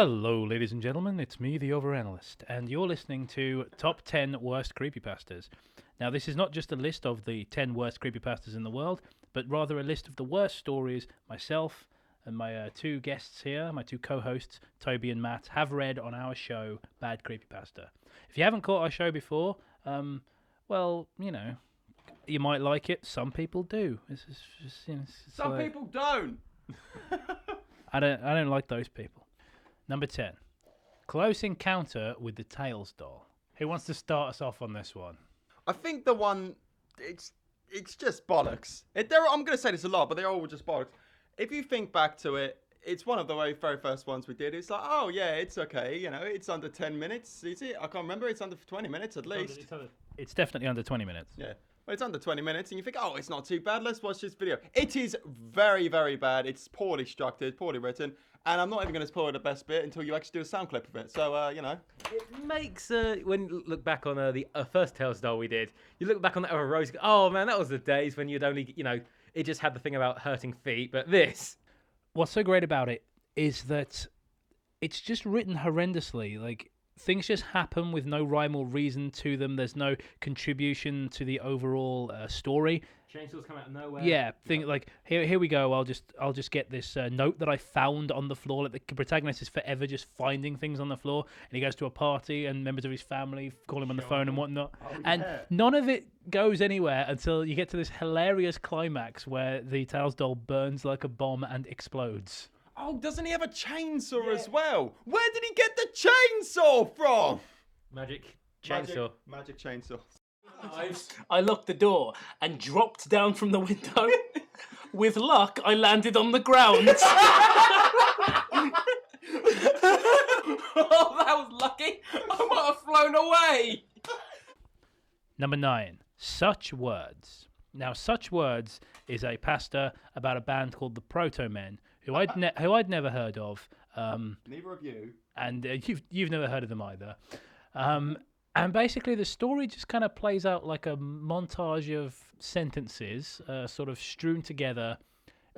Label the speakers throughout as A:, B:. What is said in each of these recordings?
A: Hello, ladies and gentlemen, it's me, the Overanalyst, and you're listening to Top 10 Worst Creepypastas. Now, this is not just a list of the 10 worst creepypastas in the world, but rather a list of the worst stories myself and my two guests here, my two co-hosts, Toby and Matt, have read on our show, Bad Creepypasta. If you haven't caught our show before, well, you know, you might like it. Some people do. It's
B: Some people don't.
A: I don't like those people. Number 10, Close Encounter with the Tails Doll. Who wants to start us off on this one?
B: I think the one, it's just bollocks. I'm going to say this a lot, but they're all just bollocks. If you think back to it, it's one of the very first ones we did. It's like, oh yeah, it's okay. You know, it's under 10 minutes. Is it? I can't remember. It's under 20 minutes at least.
A: It's definitely under 20 minutes.
B: Yeah. Well, it's under 20 minutes, and you think, oh, it's not too bad. Let's watch this video. It is very, very bad. It's poorly structured, poorly written, and I'm not even going to spoil the best bit until you actually do a sound clip of it. So, you know.
C: It makes, when you look back on the first Tails doll we did, you look back on that other Rose, you go, oh man, that was the days when you'd only, you know, it just had the thing about hurting feet, but this.
A: What's so great about it is that it's just written horrendously. Like, things just happen with no rhyme or reason to them. There's no contribution to the overall story.
C: Chainsaws come out of nowhere.
A: Yeah, like here we go. I'll just get this note that I found on the floor. Like the protagonist is forever just finding things on the floor, and he goes to a party, and members of his family call him on the phone and whatnot.
B: Oh,
A: and
B: yeah.
A: none of it goes anywhere until you get to this hilarious climax where the Tails doll burns like a bomb and explodes.
B: Oh, doesn't he have a chainsaw as well? Where did he get the chainsaw from?
C: Magic chainsaw.
B: Magic chainsaw.
A: I locked the door and dropped down from the window. With luck, I landed on the ground.
C: Oh, that was lucky. I might have flown away.
A: Number 9, Such Words. Now, Such Words is a pasta about a band called the Proto Men, who I'd never heard of.
B: Neither of you.
A: And you've never heard of them either. And basically, the story just kind of plays out like a montage of sentences, sort of strewn together.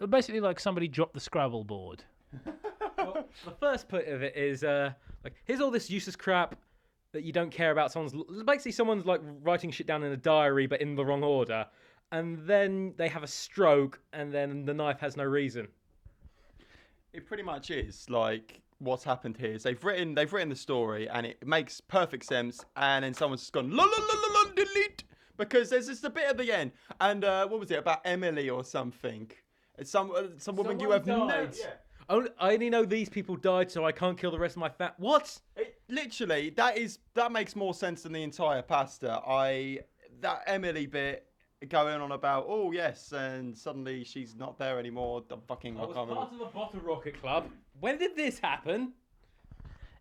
A: Basically, like somebody dropped the Scrabble board.
C: Well, the first bit of it is like, here's all this useless crap that you don't care about. Someone's like writing shit down in a diary, but in the wrong order, and then they have a stroke, and then the knife has no reason.
B: It pretty much is like what's happened here is they've written the story and it makes perfect sense, and then someone's just gone la la la la la delete because there's just a bit at the end, and what was it about Emily or something? It's some woman you have
C: died. Oh, I only know these people died, so I can't kill the rest of my What?
B: Literally, that makes more sense than the entire pasta. That Emily bit going on about, oh yes, and suddenly she's not there anymore. I
C: was
B: can't
C: part
B: remember.
C: of the Bottle Rocket Club. When did this happen?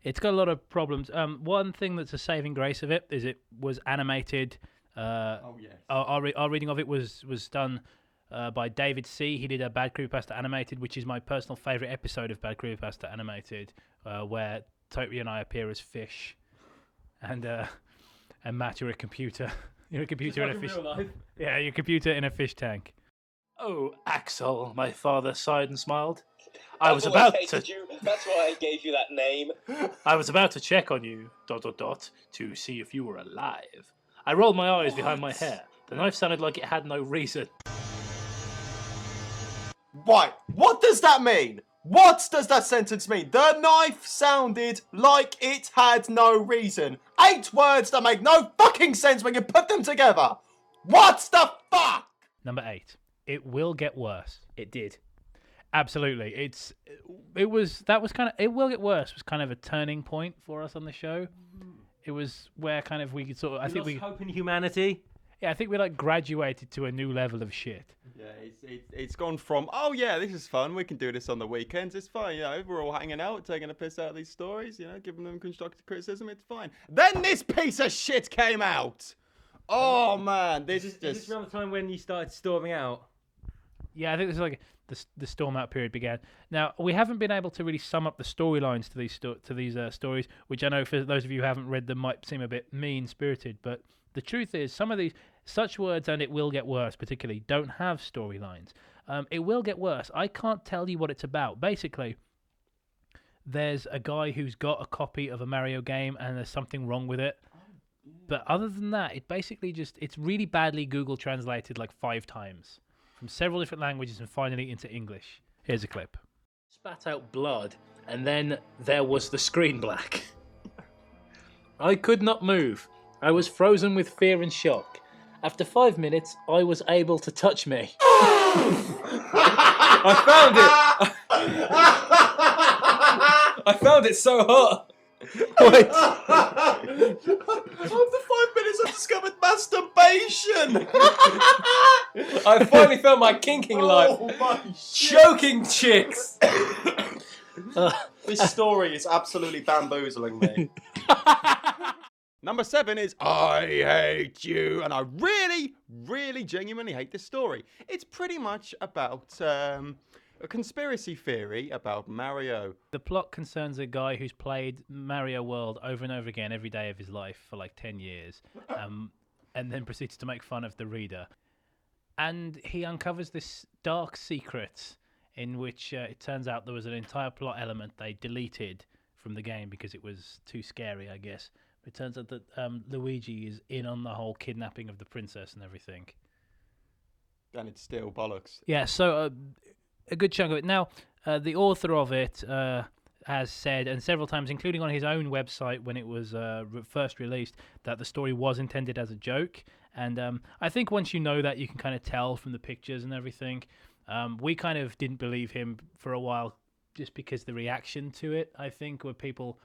A: It's got a lot of problems. One thing that's a saving grace of it is it was animated.
B: Oh yes.
A: Our reading of it was done by David C. He did a Bad Creepypasta Animated, which is my personal favourite episode of Bad Creepypasta Animated, where Toby and I appear as fish, and Matt, you're a computer. You're a computer in a fish. Yeah, you're a computer in a fish tank. Oh, Axel, my father sighed and smiled. I was about to.
D: That's why I gave you that name.
A: I was about to check on you, ... to see if you were alive. I rolled my eyes behind my hair. The knife sounded like it had no reason.
B: Right, what does that mean? What does that sentence mean? The knife sounded like it had no reason. 8 words that make no fucking sense when you put them together. What the fuck?
A: Number 8. It will get worse.
C: It did.
A: Absolutely. It will get worse was kind of a turning point for us on the show. It was where kind of we could sort of
C: Hope in humanity.
A: Yeah, I think we like graduated to a new level of shit.
B: Yeah, it's gone from, oh yeah, this is fun, we can do this on the weekends, it's fine, you know, we're all hanging out, taking a piss out of these stories, you know, giving them constructive criticism, it's fine. Then this piece of shit came out! Oh man,
C: Is this around the time when you started storming out?
A: Yeah, I think this is like the storm out period began. Now, we haven't been able to really sum up the storylines to these stories, which I know for those of you who haven't read them might seem a bit mean-spirited, but the truth is some of these, Such Words and It Will Get Worse particularly, don't have storylines. It will get worse. I can't tell you what it's about. Basically, there's a guy who's got a copy of a Mario game and there's something wrong with it. But other than that, it basically it's really badly Google translated like 5 times from several different languages and finally into English. Here's a clip.
E: Spat out blood, and then there was the screen black. I could not move. I was frozen with fear and shock. After 5 minutes, I was able to touch me.
C: I found it! I found it so hot! Wait.
B: After 5 minutes, I discovered masturbation.
C: I finally found my kinking life.
B: Oh my shit.
C: Choking chicks!
B: This story is absolutely bamboozling me. Number 7 is I Hate You. And I really, really genuinely hate this story. It's pretty much about a conspiracy theory about Mario.
A: The plot concerns a guy who's played Mario World over and over again every day of his life for like 10 years, and then proceeds to make fun of the reader. And he uncovers this dark secret in which it turns out there was an entire plot element they deleted from the game because it was too scary, I guess. It turns out that Luigi is in on the whole kidnapping of the princess and everything.
B: And it's still bollocks.
A: Yeah, so a good chunk of it. Now, the author of it has said, and several times, including on his own website when it was first released, that the story was intended as a joke. And I think once you know that, you can kind of tell from the pictures and everything. We kind of didn't believe him for a while just because the reaction to it, I think, were people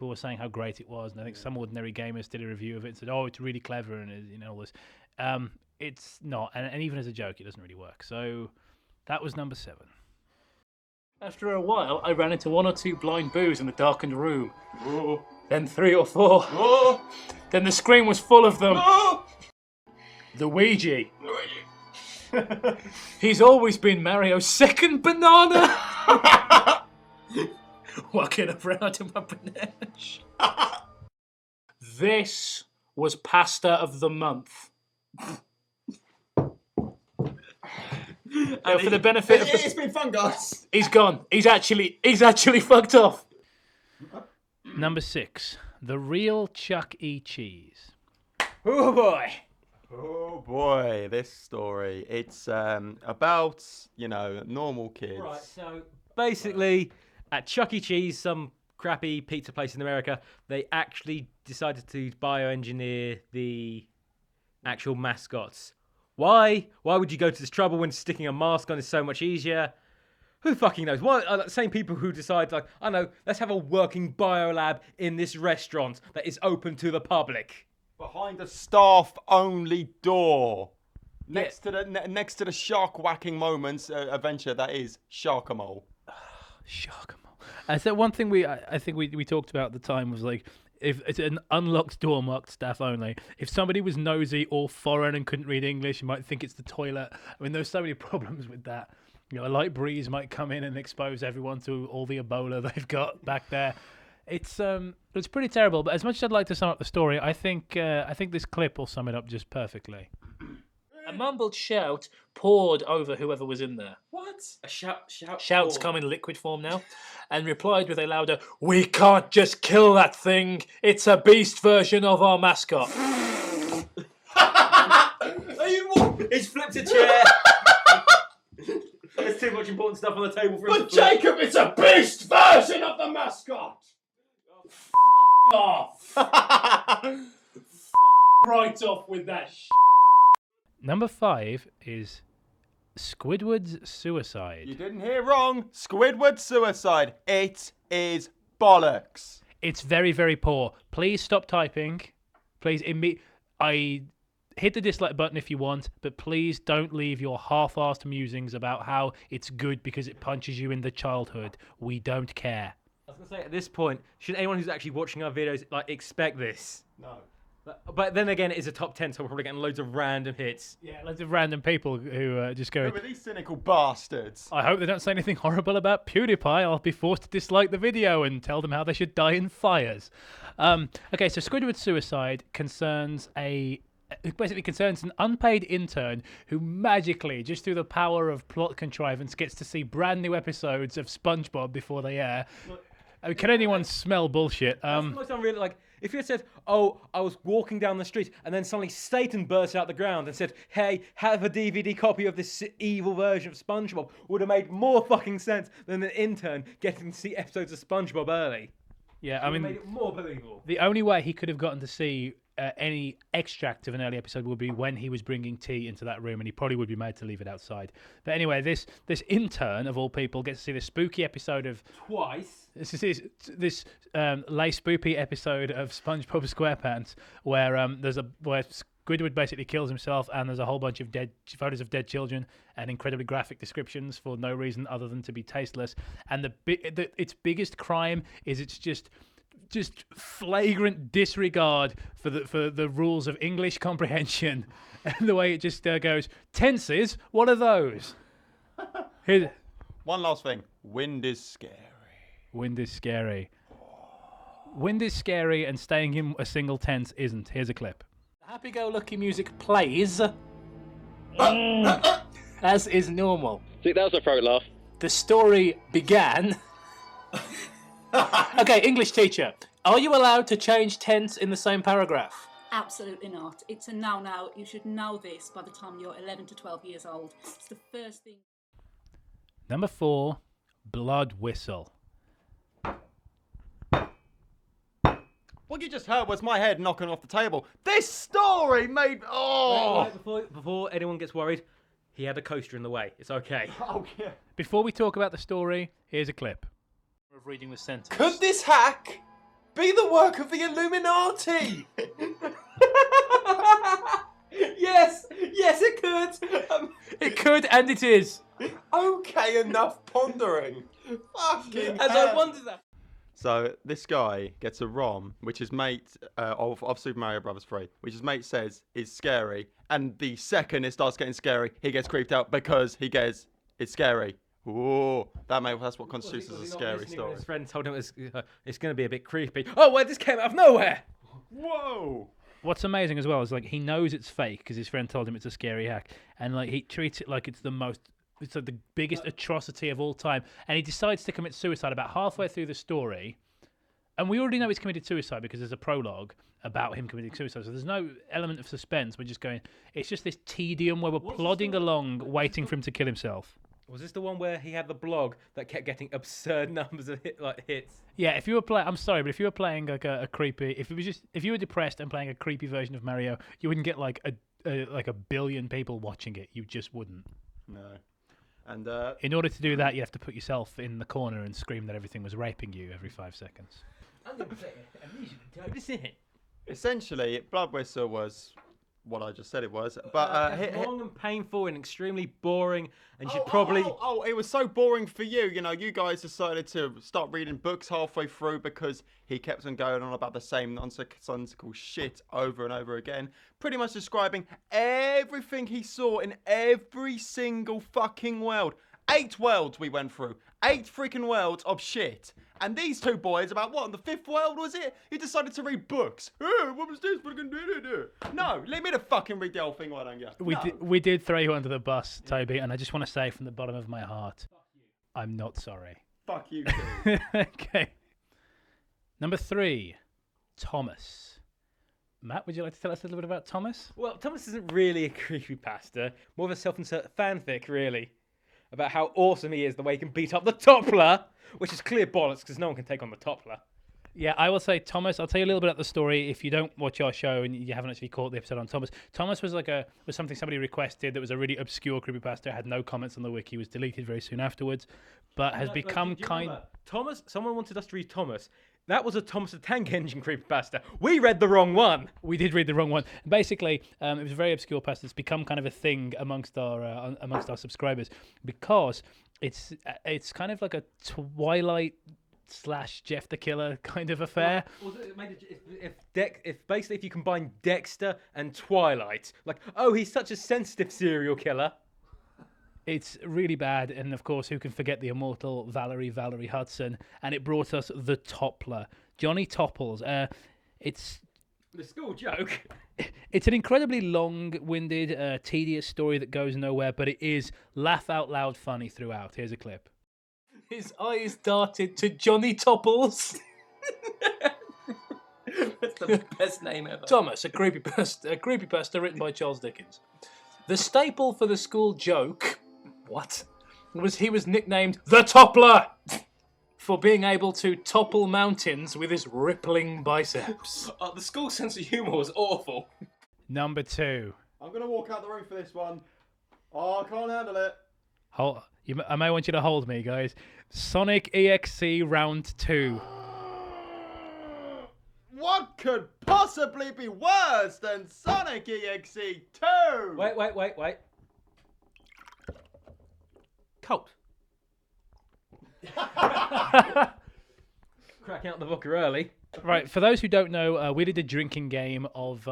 A: were saying how great it was, and I think some ordinary gamers did a review of it and said, "Oh, it's really clever," and all this. It's not, and even as a joke, it doesn't really work. So that was number 7.
E: After a while, I ran into 1 or 2 blind boos in the darkened room.
B: Oh.
E: Then 3 or 4.
B: Oh.
E: Then the screen was full of them.
B: Oh.
E: Luigi. He's always been Mario's second banana. Walking around in my banana. This was pasta of the month. And for the benefit of
B: It's been fun, guys.
E: he's gone. He's actually fucked off.
A: Number 6, the real Chuck E. Cheese.
C: Oh boy!
B: Oh boy, this story. It's about, normal kids.
C: Right, so basically, at Chuck E. Cheese, some crappy pizza place in America, they actually decided to bioengineer the actual mascots. Why? Why would you go to this trouble when sticking a mask on is so much easier? Who fucking knows? Why are the same people who decide, like, I know, let's have a working biolab in this restaurant that is open to the public.
B: Behind a staff-only door. Next to the shark-whacking moments adventure that is Shark-a-Mole.
A: Shark-a-mole. Is that one thing I think we talked about at the time was like, if it's an unlocked door marked staff only, if somebody was nosy or foreign and couldn't read English, you might think it's the toilet. I mean, there's so many problems with that. A light breeze might come in and expose everyone to all the Ebola they've got back there. It's pretty terrible. But as much as I'd like to sum up the story, I think this clip will sum it up just perfectly.
E: A mumbled shout poured over whoever was in there.
C: What? A shout.
E: Shouts come in liquid form now, and replied with a louder, "We can't just kill that thing. It's a beast version of our mascot."
C: Are you? He's flipped a chair. There's too much important stuff on the table for him to flip.
B: Jacob, it's a beast version of the mascot.
E: Off. Right off with that.
A: Number 5 is Squidward's suicide.
B: You didn't hear wrong. Squidward's suicide. It is bollocks.
A: It's very, very poor. Please stop typing. Please, I hit the dislike button if you want, but please don't leave your half-assed musings about how it's good because it punches you in the childhood. We don't care.
C: I was going to say, at this point, should anyone who's actually watching our videos expect this?
B: No.
C: But then again, it is a top 10, so we're probably getting loads of random hits.
A: Yeah, loads of random people who just go,
B: Who are these cynical bastards?
A: I hope they don't say anything horrible about PewDiePie. I'll be forced to dislike the video and tell them how they should die in fires. Okay, so Squidward's suicide it basically concerns an unpaid intern who magically, just through the power of plot contrivance, gets to see brand new episodes of SpongeBob before they air. I mean, can anyone smell bullshit?
C: That's the most unreal. Like, if you had said, "Oh, I was walking down the street," and then suddenly Satan burst out the ground and said, "Hey, have a DVD copy of this evil version of SpongeBob," would have made more fucking sense than an intern getting to see episodes of SpongeBob early.
A: Yeah, I mean,
C: made it more believable.
A: the only way he could have gotten to see any extract of an early episode would be when he was bringing tea into that room, and he probably would be made to leave it outside. But anyway, this intern of all people gets to see this spooky episode of
C: Twice.
A: this lay spoopy episode of SpongeBob SquarePants where where Squidward basically kills himself, and there's a whole bunch of photos of dead children and incredibly graphic descriptions for no reason other than to be tasteless. And its biggest crime is it's just flagrant disregard for the rules of English comprehension, and the way it just goes, tenses, what are those?
B: One last thing. Wind is scary.
A: Wind is scary. Wind is scary, and staying in a single tense isn't. Here's a clip.
E: Happy-go-lucky music plays as is normal.
D: See, that was a throat laugh.
E: The story began. Okay, English teacher, are you allowed to change tense in the same paragraph?
F: Absolutely not. It's a now. You should know this by the time you're 11 to 12 years old. It's the first thing.
A: Number 4, blood whistle.
B: What you just heard was my head knocking off the table. This story made...
C: Before anyone gets worried, he had a coaster in the way. It's okay.
B: Oh, yeah.
A: Before we talk about the story, here's a clip.
E: Of reading the sentence.
G: Could this hack be the work of the Illuminati? Yes, it could.
E: It could, and it is.
G: Okay, enough pondering. Fucking
C: As I wondered that.
B: So this guy gets a ROM, which his mate of Super Mario Bros. 3, which his mate says is scary, and the second it starts getting scary, he gets creeped out because he gets it's scary. Ooh, that's what constitutes as a scary story.
C: His friend told him it's going to be a bit creepy. Oh, wait, this came out of nowhere.
B: Whoa!
A: What's amazing as well is like he knows it's fake because his friend told him it's a scary hack, and like he treats it like it's like the biggest atrocity of all time, and he decides to commit suicide about halfway through the story, and we already know he's committed suicide because there's a prologue about him committing suicide, so there's no element of suspense. We're just going, it's just this tedium where we're plodding along waiting for him to kill himself.
C: Was this the one where he had the blog that kept getting absurd numbers of hits?
A: Yeah, if you were playing, I'm sorry, but if you were playing like a creepy, if you were depressed and playing a creepy version of Mario, you wouldn't get like a billion people watching it. You just wouldn't.
B: No. And
A: in order to do that, you have to put yourself in the corner and scream that everything was raping you every 5 seconds.
C: I'm going to play a music and this in.
B: essentially, Blood Whistle was what I just said it was, but
C: long and painful and extremely boring, and you should probably.
B: It was so boring for you. You know, you guys decided to start reading books halfway through because he kept on going on about the same nonsensical shit over and over again, pretty much describing everything he saw in every single fucking world. 8 worlds we went through. 8 freaking worlds of shit. And these two boys, about what, in the 5th world was it? You decided to read books. Hey, what was this? No, leave me to fucking read the whole thing, why don't you?
A: We did throw you under the bus, Toby, and I just want to say from the bottom of my heart, I'm not sorry.
B: Fuck you too.
A: Okay. Number 3, Thomas. Matt, would you like to tell us a little bit about Thomas?
C: Well, Thomas isn't really a creepypasta, more of a self-insert fanfic, really, about how awesome he is, the way he can beat up the Toppler, which is clear bollocks because no one can take on the Toppler.
A: Yeah, I will say Thomas. I'll tell you a little bit about the story if you don't watch our show and you haven't actually caught the episode on Thomas. Thomas was was something somebody requested that was a really obscure creepypasta. Had no comments on the wiki. Was deleted very soon afterwards, but has become kind.
C: Thomas. Someone wanted us to read Thomas. That was a Thomas the Tank Engine creepypasta. We read the wrong one.
A: We did read the wrong one. Basically, it was a very obscure pasta. It's become kind of a thing amongst our subscribers because it's kind of like a Twilight / Jeff the Killer kind of affair.
C: If you combine Dexter and Twilight, like, oh, he's such a sensitive serial killer.
A: It's really bad, and of course, who can forget the immortal Valerie Hudson? And it brought us the Toppler, Johnny Topples. It's
C: the school joke.
A: It's an incredibly long-winded, tedious story that goes nowhere, but it is laugh out loud funny throughout. Here's a clip.
E: His eyes darted to Johnny Topples.
G: That's the best name ever.
E: Thomas, a creepypasta written by Charles Dickens. The staple for the school joke, he was nicknamed the Toppler for being able to topple mountains with his rippling biceps.
G: The school sense of humour was awful.
A: Number 2.
B: I'm gonna walk out the room for this one. Oh, I can't handle it.
A: I may want you to hold me, guys. Sonic EXE Round 2.
B: What could possibly be worse than Sonic EXE 2?
C: Wait. Colt. Crack out the vodka early.
A: Right, for those who don't know, we did a drinking game of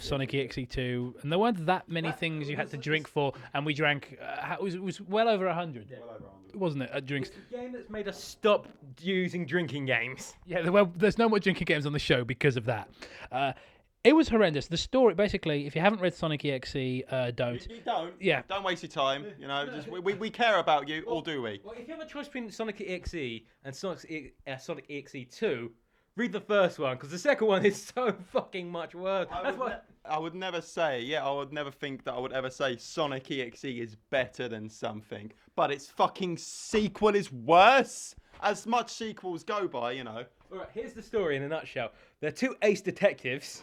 A: Sonic EXE 2, and there weren't that many things you had to drink for, and we drank. It was well over 100.
B: Well over 100.
A: Wasn't it? Drinks.
C: It's a game that's made us stop using drinking games.
A: Yeah, there's no more drinking games on the show because of that. It was horrendous. The story, basically, if you haven't read Sonic EXE, don't.
B: You don't.
A: Yeah.
B: Don't waste your time. You know, just, we care about you, or do we?
C: Well, if you have a choice between Sonic EXE and Sonic EXE 2, read the first one, because the second one is so fucking much worse.
B: I would never think that I would ever say Sonic EXE is better than something, but its fucking sequel is worse. As much sequels go by, you know.
C: Alright, here's the story in a nutshell. They're two ace detectives.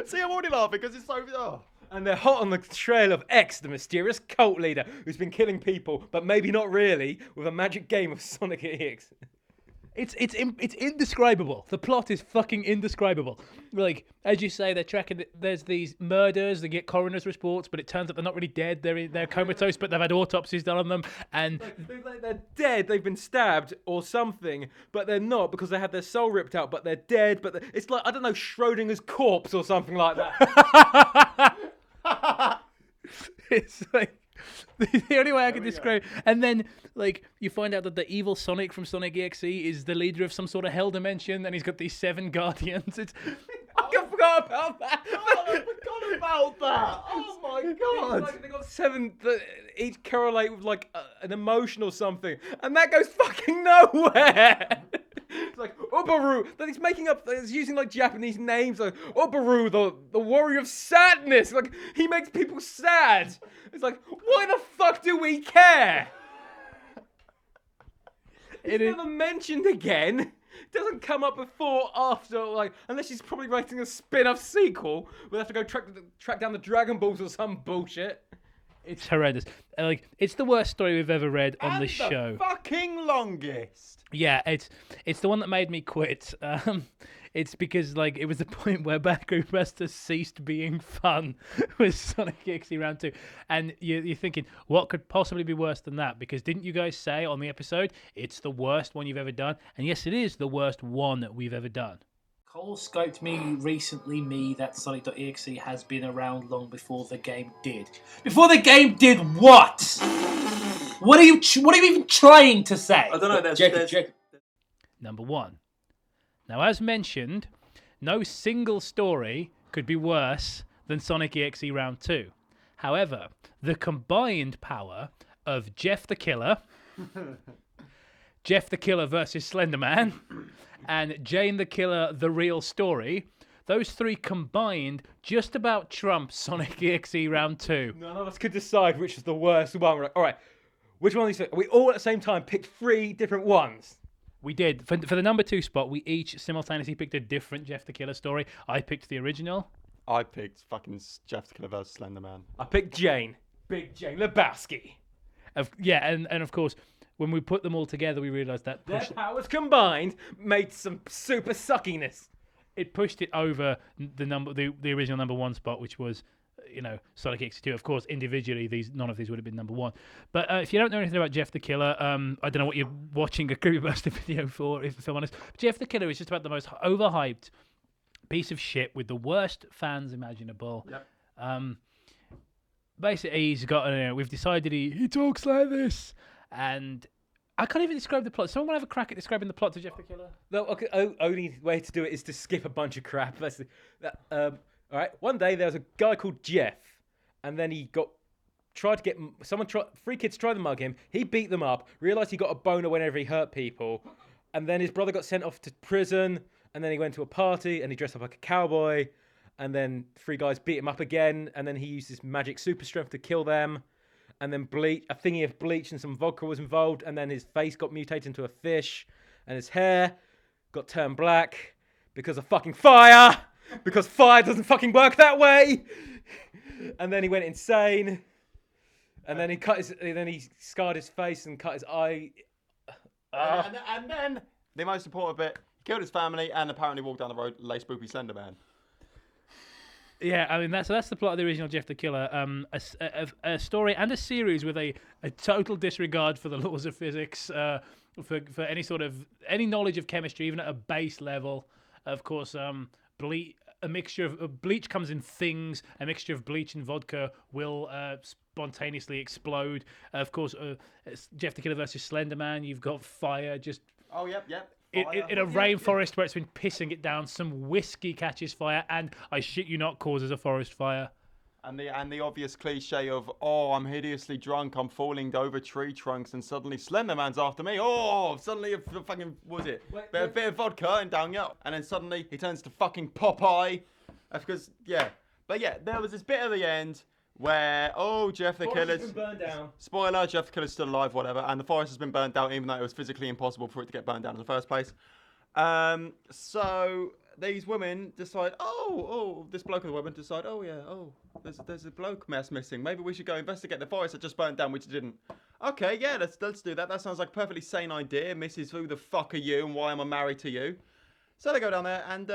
B: See, I'm already laughing because it's so. Oh.
C: And they're hot on the trail of X, the mysterious cult leader who's been killing people, but maybe not really, with a magic game of Sonic EX.
A: It's indescribable. The plot is fucking indescribable. Like, as you say, they're tracking. There's these murders. They get coroner's reports, but it turns out they're not really dead. They're comatose, but they've had autopsies done on them. And
C: They're dead. They've been stabbed or something, but they're not because they had their soul ripped out. But they're dead. But it's like, I don't know, Schrodinger's corpse or something like that.
A: it's like the only way I can describe. And then, like, you find out that the evil Sonic from Sonic EXE is the leader of some sort of hell dimension, and he's got these 7 guardians. It's
C: I forgot about that.
B: God, I forgot about that. Oh my god.
C: Like, they got 7 that each correlate with like an emotion or something, and that goes fucking nowhere. It's like Ubaru. That he's making up. He's using like Japanese names like Ubaru, the warrior of sadness. Like he makes people sad. It's like, why the fuck do we care? It's never mentioned again. It doesn't come up before, after, like, unless he's probably writing a spin-off sequel. We'll have to go track down the Dragon Balls or some bullshit.
A: It's horrendous. Like, it's the worst story we've ever read on the show.
B: Fucking longest.
A: Yeah, it's the one that made me quit. It's because, like, it was the point where Bad Creepypasta ceased being fun with Sonic EXE Round 2. And you're thinking, what could possibly be worse than that? Because didn't you guys say on the episode, it's the worst one you've ever done? And yes, it is the worst one that we've ever done.
E: Cole scoped me recently that Sonic.exe has been around long before the game did. Before the game did what? What are you even trying to say?
G: I don't know. There's...
A: Number 1. Now, as mentioned, no single story could be worse than Sonic EXE Round 2. However, the combined power of Jeff the Killer, Jeff the Killer versus Slenderman, and Jane the Killer, the real story, those 3 combined just about trump Sonic EXE Round 2.
C: None of us could decide which is the worst one. We're like, all right, which one of these? We all at the same time picked 3 different ones.
A: We did. For the number 2 spot, we each simultaneously picked a different Jeff the Killer story. I picked the original.
B: I picked fucking Jeff the Killer vs. Slenderman.
C: I picked Jane. Big Jane Lebowski.
A: And of course, when we put them all together, we realised that
C: Their powers combined made some super suckiness.
A: it pushed it over the original number 1 spot, which was, Sonic EXE2. Of course, individually, none of these would have been number 1. But if you don't know anything about Jeff the Killer, I don't know what you're watching a creepypasta video for, if I'm honest. Jeff the Killer is just about the most overhyped piece of shit with the worst fans imaginable.
B: Yep.
A: Basically, he's got, we've decided he talks like this, and I can't even describe the plot. Someone want to have a crack at describing the plot to Jeff the Killer?
C: No, okay. Only way to do it is to skip a bunch of crap. All right. One day there was a guy called Jeff, and then he got tried to get three kids tried to mug him. He beat them up. Realized he got a boner whenever he hurt people, and then his brother got sent off to prison. And then he went to a party and he dressed up like a cowboy. And then 3 guys beat him up again. And then he used his magic super strength to kill them. And then a thingy of bleach and some vodka was involved. And then his face got mutated into a fish. And his hair got turned black because of fucking fire. Because fire doesn't fucking work that way. And then he went insane. And then he scarred his face and cut his eye.
B: And then the most important bit. Killed his family and apparently walked down the road lay spoopy Slender Man.
A: Yeah, I mean that's the plot of the original Jeff the Killer. A story and a series with a total disregard for the laws of physics, for any knowledge of chemistry, even at a base level. Of course, a mixture of bleach comes in things. A mixture of bleach and vodka will spontaneously explode. Of course, it's Jeff the Killer versus Slender Man. You've got fire just.
B: Oh yep.
A: In a rainforest where it's been pissing it down, some whiskey catches fire, and I shit you not, causes a forest fire.
B: And the obvious cliche of, oh, I'm hideously drunk, I'm falling over tree trunks, and suddenly Slender Man's after me. Oh, suddenly a fucking a bit of vodka and down yeah, and then suddenly he turns to fucking Popeye. That's because there was this bit at the end where Jeff the Killer's
C: been burned down.
B: Spoiler: Jeff the Killer's still alive, whatever, and the forest has been burned down, even though it was physically impossible for it to get burned down in the first place. So these women decide, this bloke and the women decide, there's a bloke missing. Maybe we should go investigate the forest that just burned down, which didn't. Okay, yeah, let's do that. That sounds like a perfectly sane idea, Mrs. Who the fuck are you, and why am I married to you? So they go down there, and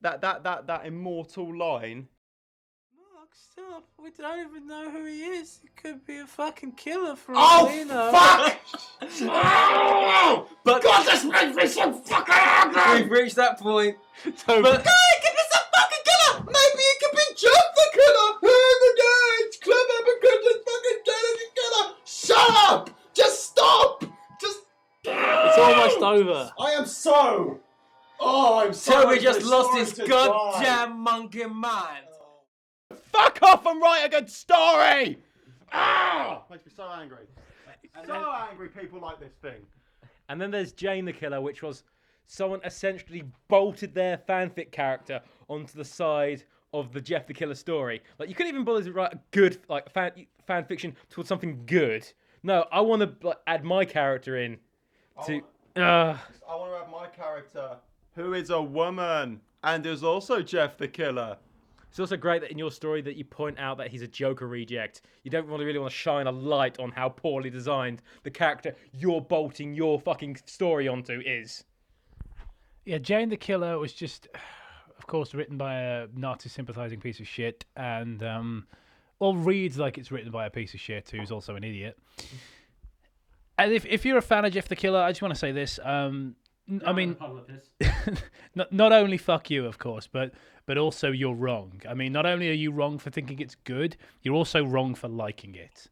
B: that immortal line.
E: Stop. We don't even know who he is. He could be a fucking killer for all we know.
G: Fuck! But God, this makes me so fucking angry!
E: We've reached that point.
G: But guy, give us a fucking killer! Maybe it could be Jeff the Killer! It's clever because it's fucking Jeff the Killer! Shut up! Just stop!
E: It's almost over.
G: I am so... I'm so...
E: Toby just lost his goddamn monkey mind.
B: Fuck off and write a good story! Makes me so angry. Angry people like this thing.
C: And then there's Jane the Killer, which was someone essentially bolted their fanfic character onto the side of the Jeff the Killer story. Like, you couldn't even bother to write a good fan fiction towards something good. No, I want to add my character in. I
B: want to add my character, who is a woman and is also Jeff the Killer.
C: It's also great that in your story that you point out that he's a Joker reject. You don't really want to shine a light on how poorly designed the character you're bolting your fucking story onto is.
A: Yeah, Jane the Killer was just, of course, written by a Nazi-sympathising piece of shit, and reads like it's written by a piece of shit who's also an idiot. And if you're a fan of Jeff the Killer, I just want to say this. I mean, not only fuck you, of course, but also you're wrong. I mean, not only are you wrong for thinking it's good, you're also wrong for liking it.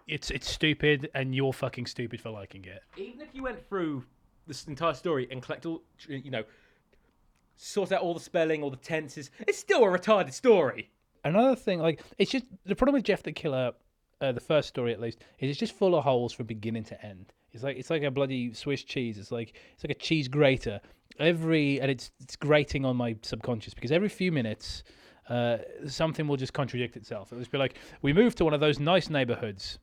A: It's stupid, and you're fucking stupid for liking it.
C: Even if you went through this entire story and collect all, sort out all the spelling, all the tenses, it's still a retarded story.
A: Another thing, it's just the problem with Jeff the Killer, the first story at least, is it's just full of holes from beginning to end. It's like a bloody Swiss cheese. It's like a cheese grater. It's grating on my subconscious because every few minutes, something will just contradict itself. It'll just be like, we moved to one of those nice neighborhoods.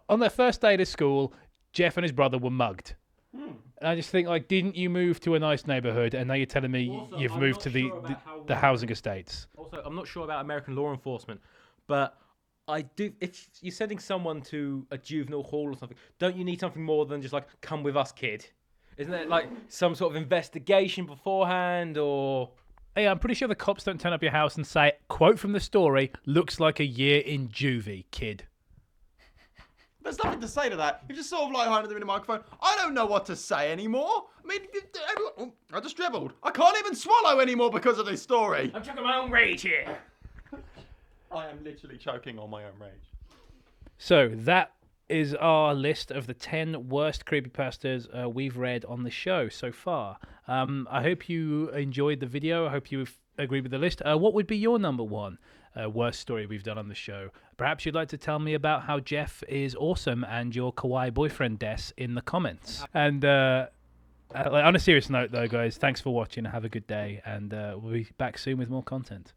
A: On their first day to school, Jeff and his brother were mugged. And I just think, didn't you move to a nice neighborhood, and now you're telling me
C: Also,
A: you've
C: I'm
A: moved
C: not
A: to
C: sure
A: the housing estates?
C: Also, I'm not sure about American law enforcement, but I do. If you're sending someone to a juvenile hall or something, don't you need something more than just come with us, kid? Isn't there some sort of investigation beforehand, or?
A: Hey, I'm pretty sure the cops don't turn up your house and say, quote from the story, looks like a year in juvie, kid.
B: There's nothing to say to that. You just sort of hiding them in the microphone. I don't know what to say anymore. I mean, I just dribbled. I can't even swallow anymore because of this story.
C: I'm choking my own rage here.
B: I am literally choking on my own rage.
A: So that is our list of the 10 worst creepypastas we've read on the show so far. I hope you enjoyed the video. I hope you agree with the list. What would be your number one worst story we've done on the show? Perhaps you'd like to tell me about how Jeff is awesome and your kawaii boyfriend Des in the comments. And on a serious note, though, guys, thanks for watching. Have a good day, and we'll be back soon with more content.